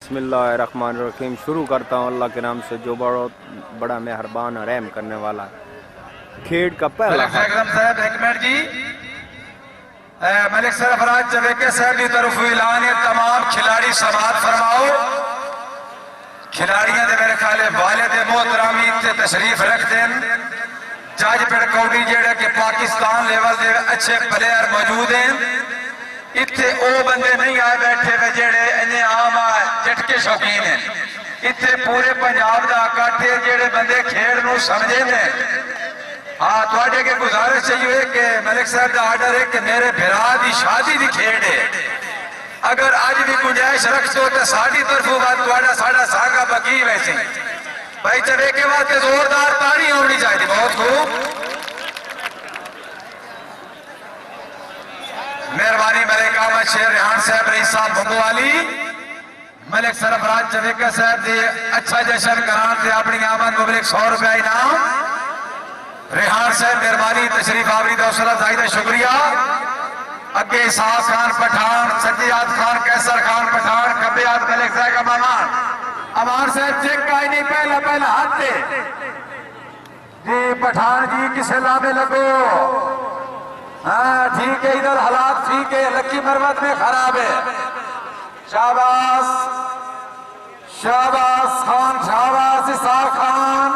बिस्मिल्लाहिर्रहमानिर्रहीम। शुरू करता हूँ अल्लाह के नाम से जो बड़ा मेहरबान और रहम करने वाला है। खेड का पहला साहब एक मिनट जी, मलिक सरफराज जवेके साहब की तरफ ऐलान है, तमाम खिलाड़ी समात फरमाओ। खिलाड़ियों के मेरे ख्याल वालिद मोहतरामी इतने तशरीफ रखते हैं। जज पिड़कौड़ी जेड़े कि पाकिस्तान लेवल के अच्छे प्लेयर मौजूद हैं। इतने वो बंदे नहीं आए बैठे वे जेड़े इन्हें आम झटके शौकीन हैं। इतने पूरे पंजाब का इकट्ठ है जेड़े बंदे खेड नूं समझे ने। हाँ, थोड़े के गुजारिश चाहिए कि मलिक साहब का आर्डर है कि मेरे भरा की शादी की खेड है, अगर अज भी गुंजाइश रख दो तो साड़ी तरफों थोड़ा साड़ा सागा बकी वैसे भाई चवे के वास्ते जोरदार ताड़ी होनी चाहिए। बहुत खूब, मेहरबानी मलिक अहमद शेर रेहान साहब रईस साहब भंगोवाली, मलिक सरफराज जवेका साहब के अच्छा जश्न कराने से अपनी आमद मुबलिक 100 रुपया इनाम। रेहान साहब मेहरबानी तशरीफ आवरी का हौसला अफजाई का शुक्रिया। अगे सास खान पठान, सज्जे हाथ खान कैसर खान पठान, खब्बे हाथ मलिक साहब का मेहमान अमान साहब चेक का ही नहीं पहला हाथ दे जी। पठान जी किसे लामे लगो। हाँ ठीक है, इधर हालात ठीक है, लक्की मरवत में खराब है। शाबाश शाबाश खान, शाबाश इसाक खान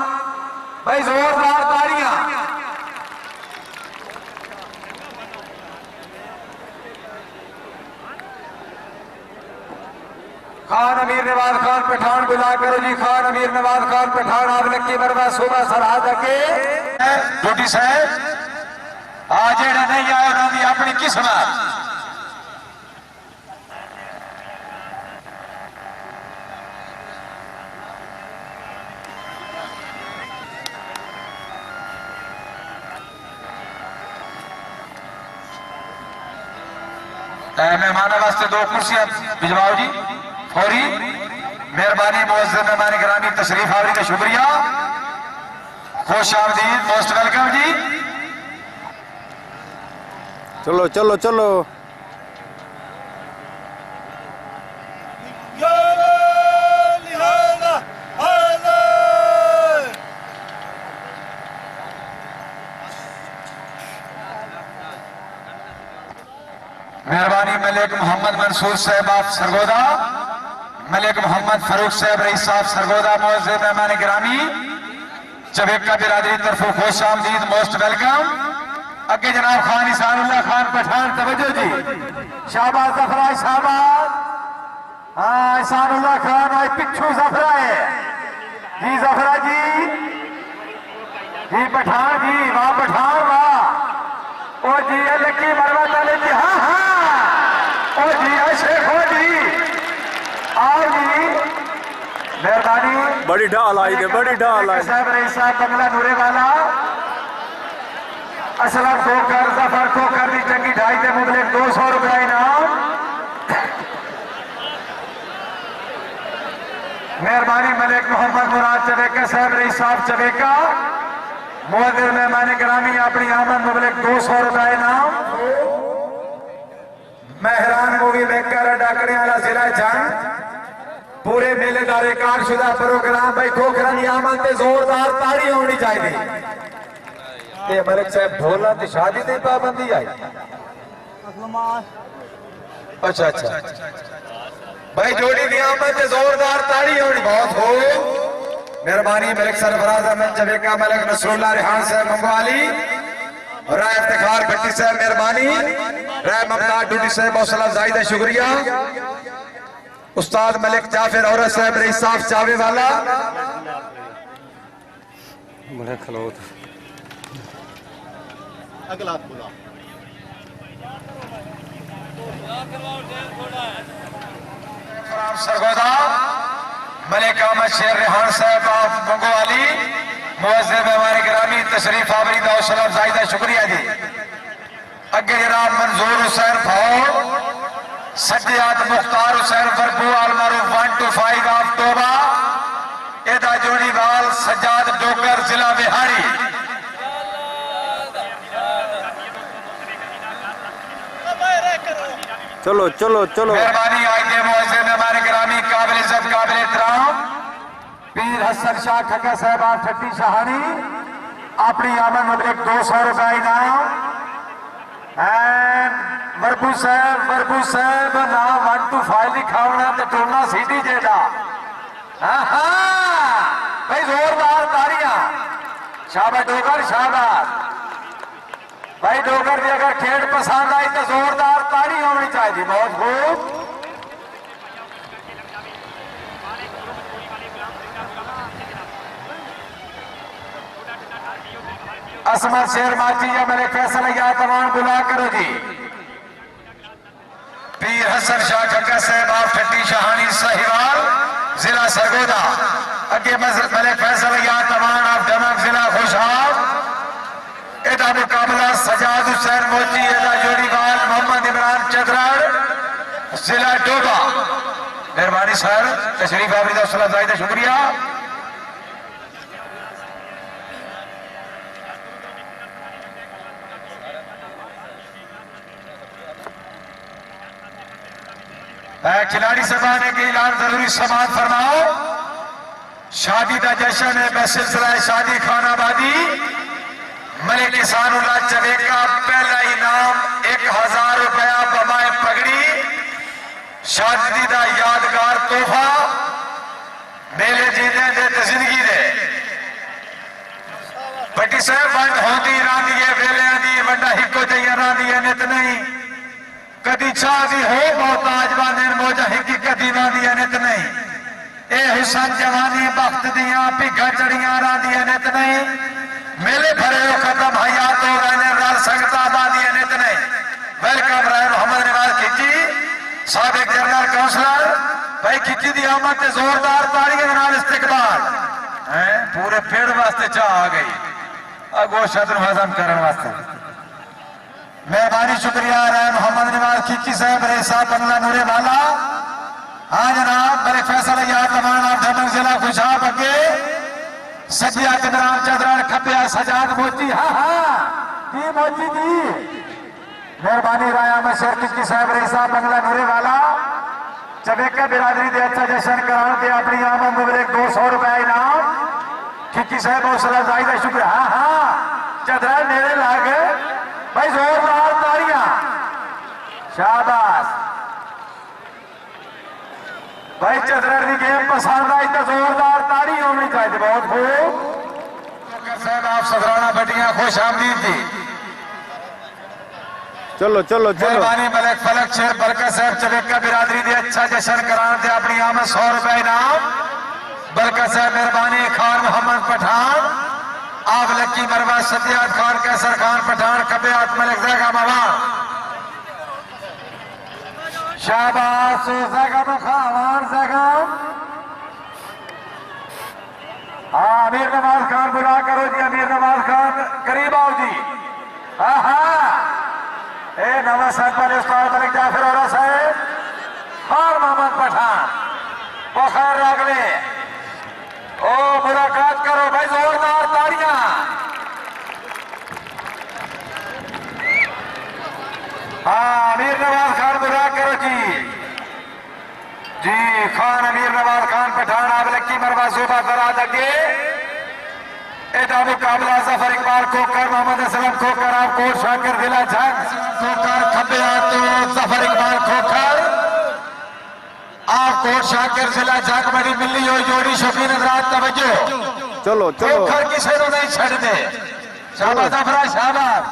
भाई, जोरदार तालियां। खान अमीर नवाज खान पठान बुला करो जी। खान अमीर नवाज खान पठान आप लक्की मरवा सुबह सरहद अगे ड्यूटी साहब आज जेड़ा नहीं आया उन्होंने अपनी किस्मत। मेहमानों वास्ते 2 कुर्सियां भिजवाओ जी फौरी। मेहरबानी मुअज़्ज़िज़ मेहमान गिरामी तशरीफ आवरी का शुक्रिया। खुश आमदीद, मोस्ट वेलकम जी। चलो चलो चलो। मेहरबानी मलिक मोहम्मद मंसूर साहब आप सरगोदा, मलिक मोहम्मद फारूक साहब रईस साहब सरगोदा, मुअज़्ज़िज़ मेहमान गिरामी जवेका बिरादरी तरफों खुश आमदीद, मोस्ट वेलकम। अगे जनाब खान इसानुल्लाह खान पठान तवज्जो जी। शाबाश जफरा, शाबाश। हाँ इसानुल्लाह खान आज पिछू जफरा है जी। जफरा जी पठान जी, वाह पठान वाह। ओ जी लकी मरवा ताले जी, हाँ हाँ। ओ जी शेखो जी आओ जी, मेहरबानी। बड़ी ढाल आई है, बड़ी ढाल आई। साहब रईस साहब बंगला नूरे वाला असलम खोकर जफर खोकर की चंगी ढाई के मुबलिक 200 रुपया इनाम। मेहरबानी मलिक मोहम्मद मुराद चवेका साहब रईस साहब चवेका, मुअज़्ज़िज़ मेहमान गिरामी अपनी आमद मुबलिक 200 रुपया इनाम। मेहरान मूवी मेकर डाकने वाला जिला जंग पूरे मेले का रिकॉर्ड शुदा प्रोग्राम भाई खोखरा की आमद से जोरदार ताड़ी होनी चाहिए। मलिक साहब ढोला की शादी की पाबंदी आई। अच्छा अच्छा भाई जोड़ी की आमद से जोरदार ताड़ी होनी। बहुत हो मेहरबानी मलिक सरफराज अहमद जवेका, मलिक नसरुल्लाह रेहान साहब मंगवाली, राय इफ्तिखार भट्टी साहब मेहरबानी, राय ममताज ड्यूटी साहब हौसला अफजाई का शुक्रिया। उस्ताद मलिक जाफिर औरत साहब रईस साहब चावे वाला। अगला बोला सरगोदा, मलिक अहमद शेर रेहान साहब मंगोवाली, मुअज़्ज़िज़ मेहमान गिरामी तशरीफ आवरी का हौसला अफजाई का शुक्रिया जी। अगे जनाब मंजूर हुसैन फौज, सज्जियात मुख्तार हुसैन फरबू अलमारूफ 125 ऑफ तोबा, एदा जोड़ी वाल सज्जाद डोगर जिला बिहारी। चलो चलो चलो। मेहरबानी आज के मुअज़्ज़िज़ मेहमान गिरामी काबिल इज्जत हसन शाह खक्का साहब आप ठट्टी शाहानी अपनी आमद मुबलिक 200 रुपया इनाम एंड वर्बू साहब ना 1 to 5 लिखावना तो टोलना सीधी जेदा भाई जोरदार तालियां शाबाश डोगर शाबाश भाई डोगर की अगर खेल पसंद आई तो जोरदार ताली होनी चाहिए बहुत खूब असमत शेर माची या मेरे फैसला या तमाम बुला करो जी पीर हसन शाह खक्का साहब आप ठट्टी शाहानी साहिवाल जिला सरगोदा अगे मेरे फैसला या तमाम आप डमक जिला खुशहाल एदा मुकाबला सजाद हुसैन मोची एदा जोड़ीवाल मोहम्मद इमरान चदराड़ जिला डोडा मेहरबानी सर तशरीफ आवरी दा सलाह जायदा शुक्रिया खिलाड़ी सभाने के ऐलान जरूरी समात फरमाओ शादी का जश्न है सिलसिला शादी खानाबादी मलिक किसानुल्लाह चवेका पहला इनाम 1000 रुपया बमाए पगड़ी शादी का यादगार तोहफा मेले जीने दे ते जिंदगी दे बटी साहब वंड होती रांदी है वेले दी वंडा हिको जइया रांदी है नित नहीं कदी चाहती हो मोहताज बाने मोजा हिकी कदी वादिया नित नहीं ए हुसन जवानी वक्त दिया भिगा चढ़िया रांदिया नित नहीं मेले भरे हो खत्म हयात हो गए राल संगता बांधिया नित नहीं वेलकम रहे मोहम्मद नवाज खिची साबिक जनरल काउंसलर भाई खिची दी आमद ते जोरदार तालियां दे नाल इस्तकबाल हैं पूरे पेड़ वास्ते चाह आ गई अगो शत्र हजम करने वास्ते मेहरबानी शुक्रिया रहे मोहम्मद नवाज खिची साहब रेसा बंगला नूरे वाला हाँ जनाब मेरे फैसला याद तमाम आप धमक जिला खुशाब अगे सजिया इमरान चदराड़ खपिया सजाद मोची जी मोची जी मेहरबानी राया में शेर खिची साहब रेसा बंगला नूरे वाला चवेका बिरादरी दे अच्छा जश्न कराने दे अपनी आमद मुबारक 200 रुपया इनाम खिची साहब हौसला जायदा शुक्रिया चदराड़ नेड़े ला गए भाई जोरदार तालियां शाबाश भाई चदराड़ की गेम पसंद आई तो जोरदार ताली होनी चाहिए बहुत खूब साहब आप सदराना बटियां खुश आमदीद थी चलो चलो चलो मेहरबानी मलिक फलक शेर बरकत साहब चवेका बिरादरी दे अच्छा जश्न कराने दे अपनी आमद 100 रुपया इनाम बरकत साहब मेहरबानी खान मोहम्मद पठान आप लक्की मरवा सत्यात खान कैसर खान पठान कबियात मलिक जैगा मवान शाबाश जैगा खान जैगा अमीर नवाज खान बुला करो जी अमीर नवाज खान करीब आओ जी ए नवा सरपंच उस्ताद मलिक जाफर औरा साहब खान मोहम्मद पठान बखैर रागले ओ मुलाकात करो भाई जोरदार तालियां अमीर नवाज खान बुला करो जी खान अमीर नवाज खान पठान आप लक्की मरवा सूबा दराज अगे एदा मुकाबला जफर इकबाल खोकर मोहम्मद असलम खोकर आप कोट शाकर जिला झंग खोकर खब्बे तो जफर इकबाल खोकर आप कोट शाकर जिला झंग बड़ी मिली हुई जोड़ी शौकीन हजरात तवज्जो चलो चलो खोकर किसी को नहीं छड़ दे शाबाश जफरा शाबाश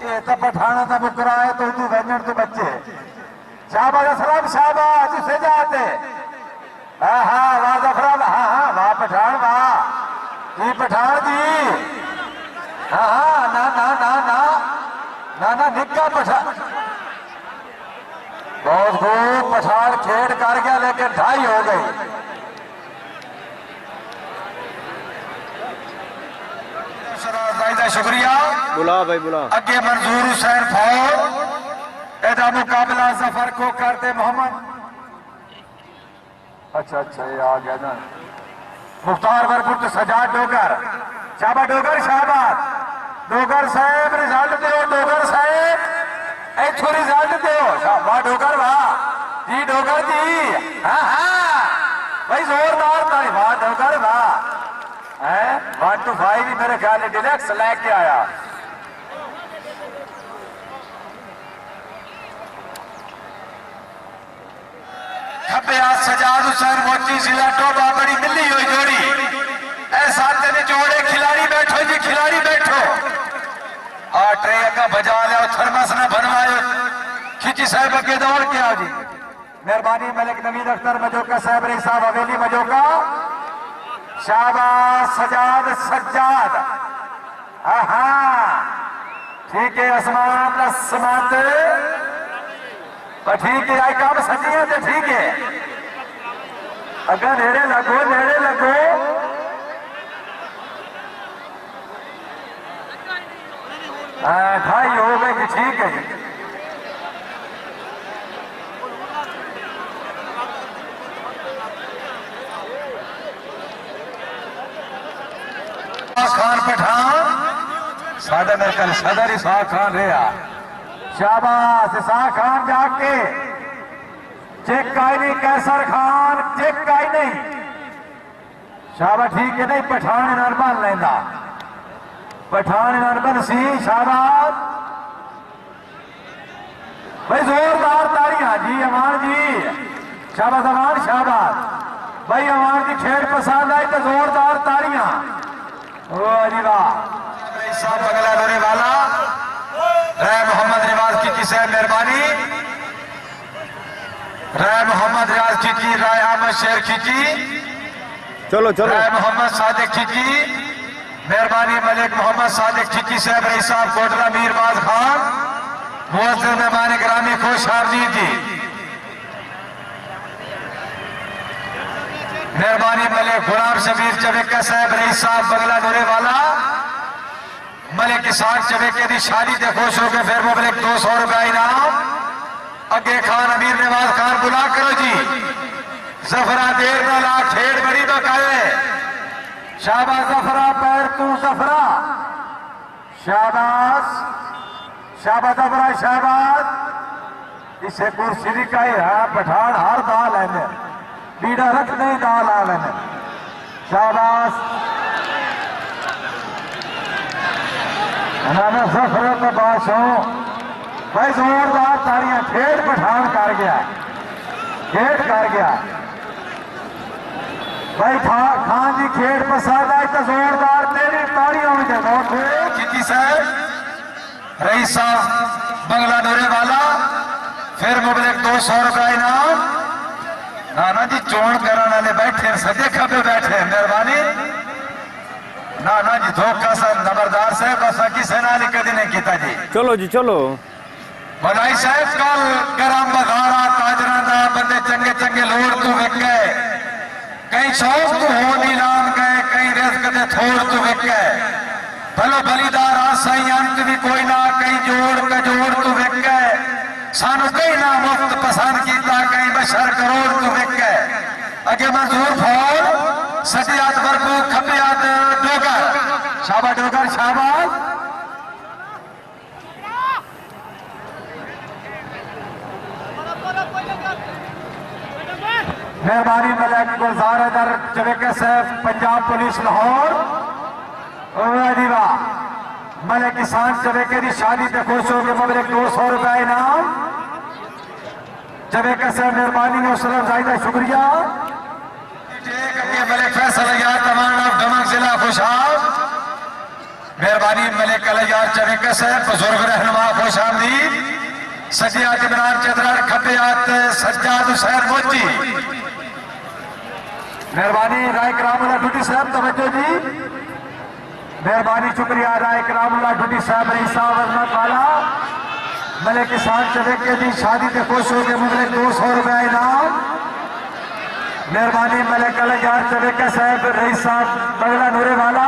ये तो पठाना था बुकरा है तो तू वेंजर तो बच्चे शाबाश असलम शाबाश उसे जाते वाह जफरा वाह पठान वाह जी पठान जी ना ना ना ना ना ना निक्का पठान बहुत खूब पठान खेड कर गया लेकिन 2.5 हो गई शुक्रिया बुला भाई बुला अगे मंजूर हुसैन फौज एदा मुकाबला जफर को करते मोहम्मद अच्छा ये आ गया ना मुख्तार वरपुर तो सजाद डोगर शाबाश डोगर शाबाश डोगर साहब रिजल्ट दो डोगर साहब इथों रिजल्ट दो वाह डोगर वाह जी डोगर जी भाई जोरदार ताली वाह डोगर वाह है 125 भी मेरे ख्याल डिलक्स लेके आया। खब्बे हाथ सजाद हुसैन मोची जिला टोबा बड़ी मिली हुई जोड़ी ऐसा तेरे जोड़े खिलाड़ी बैठो जी खिलाड़ी बैठो और ट्रे का बजा लिया थर्मस न बनवायो खिची साहब के दौड़ के आओ जी। मेहरबानी मलिक नवीद अख्तर मजोका साहब रही साहब हवेली मजोका शाबाश सजाद सज्जाद हाँ ठीक है असमान असमात ठीक है आई काम सजी है तो ठीक है अगर नेड़े लगो ढाई हो गए कि ठीक है जी। खान पठान सादा मेरे कल सदर इसा खान रहा शाबाश इसा खान जाके चेक काई नहीं कैसर खान चेक काई नहीं शाबाश ठीक है नहीं पठान नरबन लेंदा पठान नरबन सी शाबाश भाई जोरदार तालियां जी अमान जी शाबाश अमान शाबाश भाई अमान की खेल पसंद आई तो जोरदार तालियां बगला रोने वाला राय मोहम्मद रिवाज की किसे मेहरबानी राय मोहम्मद रिवाज की राय अहमद शेर की चलो चलो राय मोहम्मद सादिक की मेहरबानी मलिक मोहम्मद सादिक की साहब रही साहब कोटला मीरबाज खान मुअज्जर मेहमान ग्रामी खुश हार्दी थी मेहरबानी मलिक गुलाम शबीर चवेका साहब रईस साहब बगला नूरे वाला मलिक किसान चवेके की शादी से खुश हो गए फिर मलिक 200 रुपया इनाम अगे खान अमीर नवाज खान बुला करो जी जफरा देर न ला खेड़ बड़ी बकाए शाबाश जफरा पैर तू जफरा शाबाश शाबाश जफरा शाबाश इसे कुर्सी का ही है पठान हर दाल है बीड़ा रख नहीं दाल आ लेने शाबाश सफर तो बादशाह भाई जोरदार तालियां खेड़ पठान कर गया भाई खान जी खेड़ पसंद आई तो जोरदार तेरी तालियां भी दे साहब रईस साहब बंगला नूरे वाला फिर मुबलिक 200 रुपया इनाम नाना जी चोन करने वाले बैठे सजे खबे बैठे मेहरबानी नाना जी धोखा सर नंबरदार साहब असा किसी ना कदी नहीं किया जी। चलो जी चलो मनाई साहब कल गरम बघारा ताजरा दा बंदे चंगे चंगे लोड़ तू विक गए कई शौक तू हो नीलाम गए कई रिस्क दे थोड़ तू विक गए भलो बलिदार आसाई अंत भी कोई ना कई जोड़ कजोड़ तू विक गए सानू कई ना मुफ्त पसंद किया कई बशर करोड़ तू विक गए अगे मंजूर फौल सजी हाथ बरबू खब्बे हाथ डोगर शाबाश डोगर शाबाश मेहरबानी मलिक गुलजार अदर चवेका साहब पंजाब पुलिस लाहौर मलिक किसान चवेके की शादी से खुश हो गए मलिक 200 रुपया इनाम चवेका साहब मेहरबानी हौसला अफजाई का शुक्रिया मलिक फैसल दमन जिला खुशाब मेहरबानी मलिक कलयार चवेका साहब बुजुर्ग रहनुमा खुश आमदीद सजियात इमरान चंद्रा खबियात सज्जाद हुसैन मोची मेहरबानी राय करामुल्ला ड्यूटी साहब तवज्जो जी मेहरबानी शुक्रिया राय करामुल्ला ड्यूटी साहब रईस साहब अजमत वाला मलिक किसान चवेके की शादी से खुश हो गए मलिक 200 रुपया इनाम मेहरबानी मलिक कलयार चवेका साहब रईस साहब बगला नूरे वाला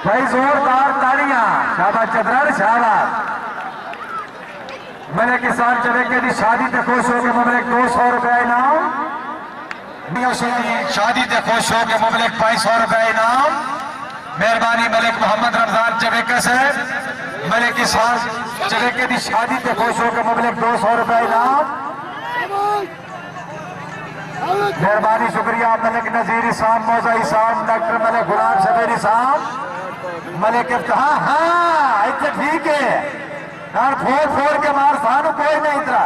भाई जोरदार तालियां शाबाश चंद्रन शाबाश मलिक किसान चवेके की शादी से खुश हो गए मलिक 200 रुपया इनाम शादी से खुश हो गए मलिक 500 रुपया इनाम मेहरबानी मलिक मोहम्मद रमजान चवेका साहब मलिक किसान चवेके की शादी से खुश हो गए मलिक 200 रुपया इनाम मेहरबानी शुक्रिया मलिक नजीर इसाम मौजा इसाम डॉक्टर मलिक गुलाम शबीर इसाम मलिक हाँ हाँ इतने ठीक है यार फोड़ फोड़ के मार सानू कोई नहीं इतना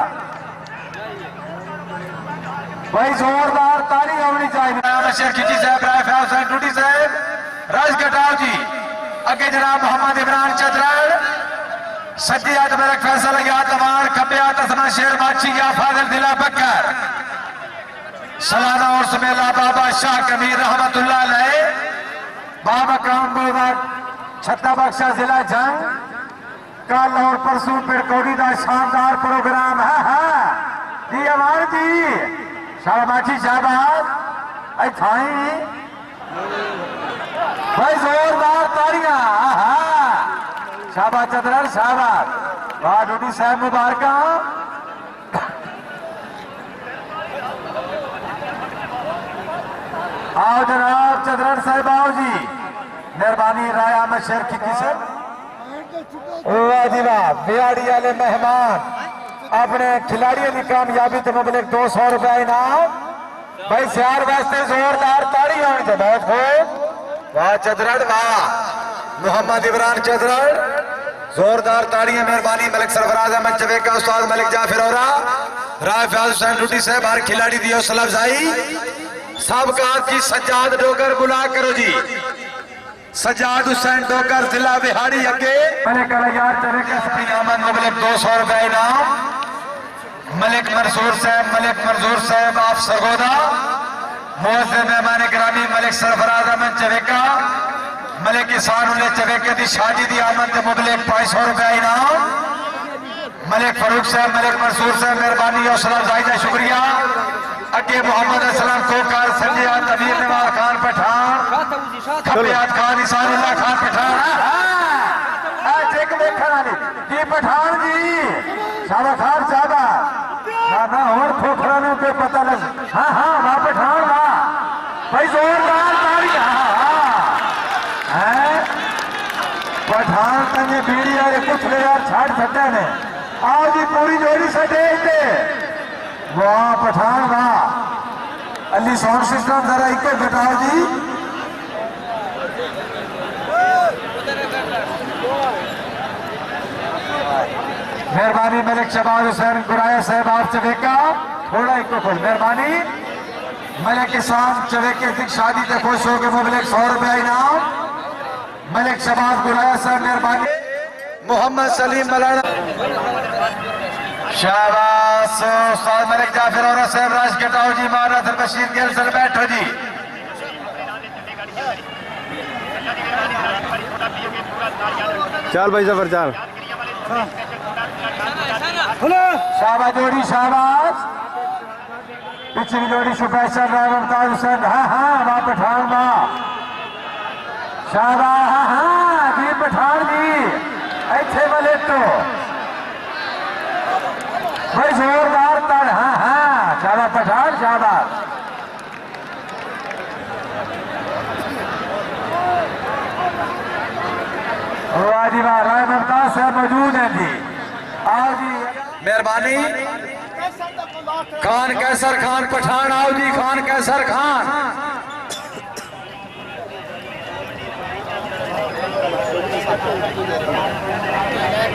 भाई जोरदार ताली होनी चाहिए। शेख खिची साहब राय फैज साहब टूटी साहब राज कटाव जी अगे जनाब मोहम्मद इमरान चतराल सज्जी हाथ मेरा फैसला या तमाल खब्बे हाथ असमा शेर बादशी या फाजिल दिला बकर सलाना और सुमेला बाबा शाह कबीर रहमतुल्लाह अलैह बाबा काम बोलवाग छत्ता बख्शा जिला जंग कल और परसों पिड़कोड़ी का शानदार प्रोग्राम है जी अमान जी शाबाशी शाबाश थाई भाई जोरदार तालियां शाबाश चतरल शाबाश वाह ड्यूटी साहब मुबारक आओ जनाब चतरल साहब आओ जी मेहरबानी राय अहमद शेर की किस्म वाह जी वाह बिहाड़ी वाले मेहमान अपने खिलाड़ियों की कामयाबी तो मुबलिक 200 रुपया इनाम भाई सियार वास्ते जोरदार ताड़ी होनी चाहिए बहुत खूब वाह चतरड़ वाह मोहम्मद इमरान चतरड़ जोरदार ताड़ियां मेहरबानी मलिक सरफराज अहमद चवेका उस्ताद मलिक जाफिर और राय फयाज हुसैन टूटी साहब हर खिलाड़ी दी हौसला अफजाई सबका की सज्जाद डोगर बुला करो जी सज्जाद हुसैन डोगर जिला बिहाड़ी अगे मलिक अहमद मुबलिक 200 रुपया इनाम मलिक मंसूर साहब आप सरगोदा मोहसिन मेहमान गिरामी मलिक सरफराज अहमद चवेका मलिक इसानुल्लाह चवेके की शादी दी आमद के मुबलिक 500 रुपया इनाम मलिक फरूक साहब मलिक मंसूर साहब मेहरबानी हौसला अफजाई का शुक्रिया अगे मोहम्मद असलम कोकर संजय तबीर नवाज खान पठान खबियात खान इसानुल्लाह खान पठान जी पठान जी शाबा खान चाबा ना और खोखरा ने पे पता लग हाँ हाँ वाह पठान वाह भाई जोरदार तालियां पठान तंगे बीड़ी वाले कुछ ले यार छाड़ सकते ने आओ जी पूरी जोड़ी से देखते वाह पठान वाह अली साउंड सिस्टम जरा एक बताओ जी मेहरबानी मलिक शबाज हुसैन गुराया साहब आप चवेका थोड़ा एक खुश मेहरबानी मलिक इस्लाम चवेके की शादी से खुश हो गए मुबलिक 100 रुपया इनाम मलिक शबाज गुराया साहब मेहरबानी मोहम्मद सलीम मलाना शाबाश उस्ताद मलिक जाफिर और साहब राज कटाओ जी महाराज बशीर गिल सर बैठो जी चल भाई जफर चल शाबाश जोड़ी शाबाश पिछली जोड़ी स्पेशल ड्राइवर ताज हुसैन हाँ हाँ वाह पठान वाह शाबाश हाँ हाँ जी पठान जी ऐसे वाले तो भाई जोरदार तड़ हाँ हाँ शाबाश पठान शाबाश वाह जी वाह राय मुमताज साहब मौजूद हैं जी आओ जी मेहरबानी खान कैसर खान पठान आओ जी खान कैसर खान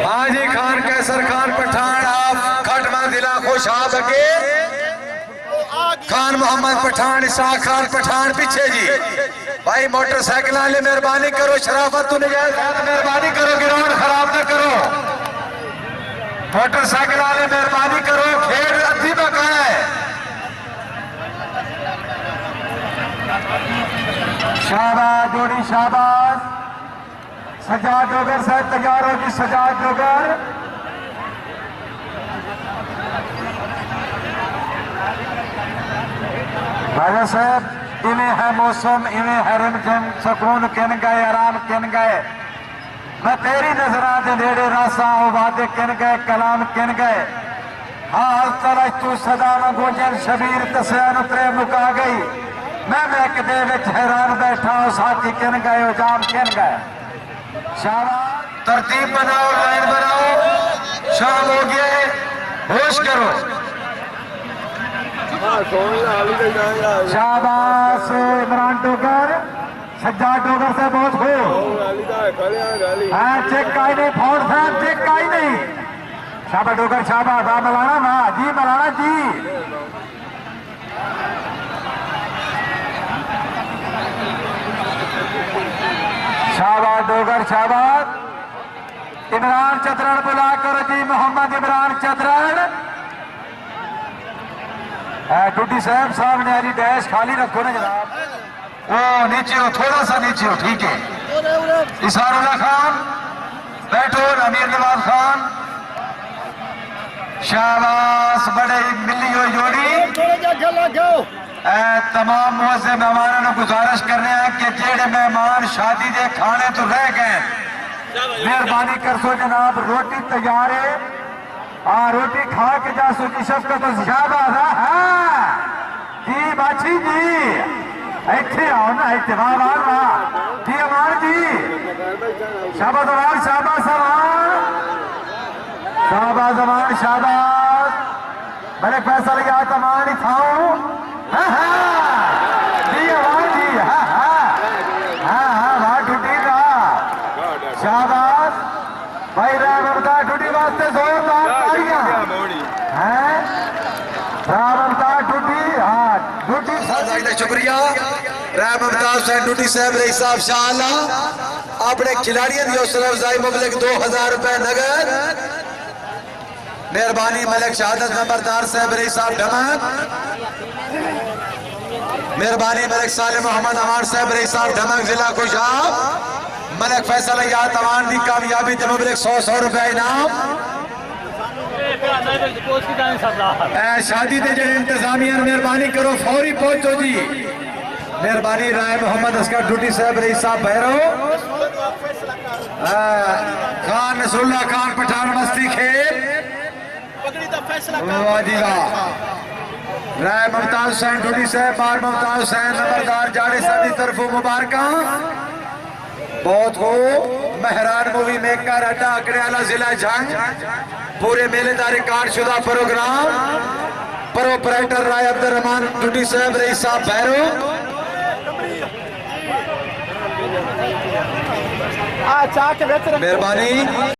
हाँ जी खान कैसर खान पठान आप खटमा जिला खुश आ सके खान मोहम्मद पठान इसा खान पठान पीछे जी भाई मोटरसाइकिल वाले मेहरबानी करो शराफत तू मेहरबानी करो ग्राउंड खराब ना करो मोटरसाइकिल वाले मेहरबानी करो खेल अद्धी बका है शाबाश जोड़ी शाबाश सजाद डोगर साहब तैयार होगी सजाद डोगर राजा साहब इन्हें है मौसम इन्हें है रिमझिम सुकून किन गए आराम किन गए मैं तेरी नजरा के नेड़े रासा वादे किन गए कलाम किन गए हाल तरह तू सदा न गोजन शबीर तसैन उतरे मुका गई मैं कदे विच हैरान बैठा साथी किन गए जाम किन गए शाबाश तरतीब बनाओ लाइन बनाओ शाम हो गए होश करो शाबाश इमरान टोकर सज्जाद टोकर से बहुत खूब हाँ चेक का ही नहीं फोन साहब चेक का ही नहीं शाबाश टोकर शाबाश वाह मलाना वाह जी मलाना जी शाबाश डोगर शाबाश इमरान चतरण बुला करो जी मोहम्मद इमरान चतरण टूटी साहब ने अली डैश खाली रखो ना जनाब ओ नीचे हो थोड़ा सा नीचे हो ठीक है इसारुल्लाह खान बैठो अमीर नवाज खान शाबाश बड़े मिली हुई जोड़ी तमाम मुअज़्ज़िज़ मेहमानों ने गुजारिश कर रहे हैं कि जेड़े मेहमान शादी दे खाने तो रह गए मेहरबानी कर सो जनाब रोटी तैयार है रोटी खा के जा सो जी शफकत शाबाश जी बाछी जी इत्थे आओ ना इत्थे वाह वाह वाह जी अमान जी शाबाश अमान शाबाश अमान शाबाश अमान शाबाश मैंने पैसा लिया तमान ही थाऊं जी अमान जी वाह टूटी का शाबाश भाई रामदा टूटी वास्ते जोरदार तालियां हैं रामदा टूटी टूटी शुक्रिया रामदा हुसैन टूटी साहब रे साहब शाह अपने खिलाड़ियों की हौसला अफजाई मुबलिक 2000 रुपए नगद मेहरबानी मलिक शहादत नंबरदार साहब रे साहब ढमक मेहरबानी मलिक साले मोहम्मद अमान साहब रे साहब ढमक जिला खुशाब मलिक फैसल याद अमान की कामयाबी ते मुबलिक 100 रुपए इनाम शादी के जो इंतजामिया मेहरबानी करो फौरी पहुंचो जी मेहरबानी राय मोहम्मद असगर डूटी साहब रईस साहब भैरव खान नसरुल्लाह खान पठान मस्ती खेल राय मुमताज हुसैन डूटी साहब बार मुमताज हुसैन नंबरदार जाड़े साहब की तरफ मुबारक बहुत खूब मेहरान मूवी मेकर अड्डा अकड़ियाला जिला जंग पूरे मेले का रिकॉर्ड शुदा प्रोग्राम प्रोपराइटर राय अब्दुल रहमान डूटी साहब रईस साहब भैरव मेहरबानी